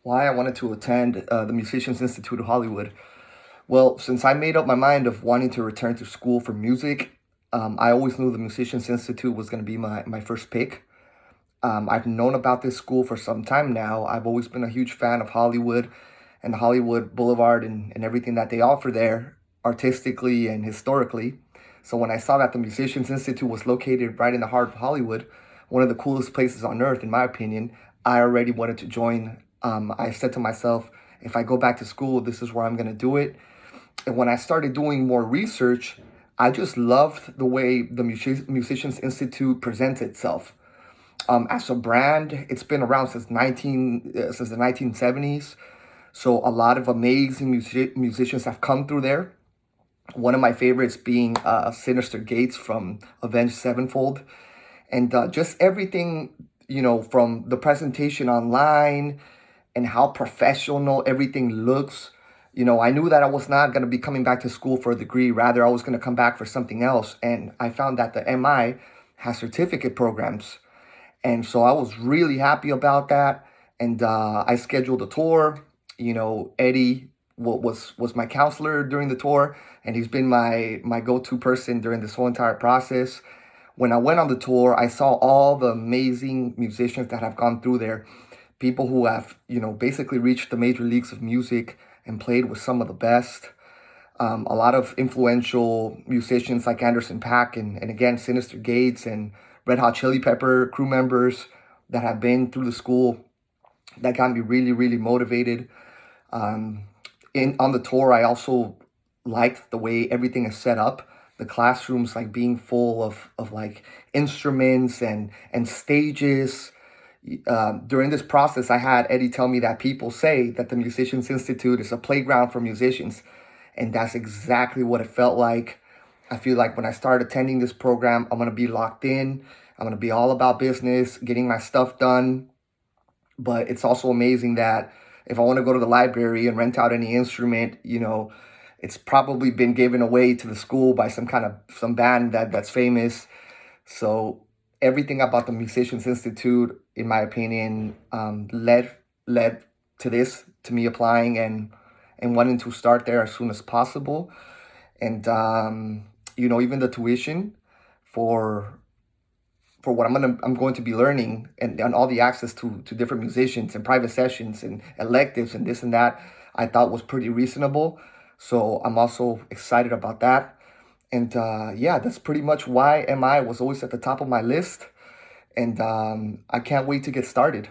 Why I wanted to attend the Musicians Institute of Hollywood. Well, since I made up my mind of wanting to return to school for music, I always knew the Musicians Institute was going to be my first pick. I've known about this school for some time now. I've always been a huge fan of Hollywood and the Hollywood Boulevard and everything that they offer there, artistically and historically. So when I saw that the Musicians Institute was located right in the heart of Hollywood, one of the coolest places on earth, in my opinion, I already wanted to join. I said to myself, if I go back to school, this is where I'm going to do it. And when I started doing more research, I just loved the way the Musicians Institute presents itself. As a brand, it's been around since the 1970s. So a lot of amazing musicians have come through there. One of my favorites being Sinister Gates from Avenged Sevenfold, and just everything, from the presentation online and how professional everything looks. I knew that I was not going to be coming back to school for a degree. Rather, I was going to come back for something else. And I found that the MI has certificate programs. And so I was really happy about that. And I scheduled a tour. Eddie was my counselor during the tour, and he's been my go-to person during this whole entire process. When I went on the tour, I saw all the amazing musicians that have gone through there, people who have, basically reached the major leagues of music and played with some of the best. A lot of influential musicians like Anderson .Paak and again, Sinister Gates and Red Hot Chili Pepper crew members that have been through the school that got me really, really motivated. Um, on the tour, I also liked the way everything is set up. The classrooms like being full of like instruments and stages. During this process, I had Eddie tell me that people say that the Musicians Institute is a playground for musicians, and that's exactly what it felt like. I feel like when I start attending this program, I'm gonna be locked in. I'm gonna be all about business, getting my stuff done. But it's also amazing that if I want to go to the library and rent out any instrument, it's probably been given away to the school by some band that's famous. So everything about the Musicians Institute, in my opinion, led to me applying and wanting to start there as soon as possible. And even the tuition for what I'm going to be learning and all the access to different musicians and private sessions and electives and this and that, I thought was pretty reasonable. So I'm also excited about that. And yeah, that's pretty much why MI was always at the top of my list. And I can't wait to get started.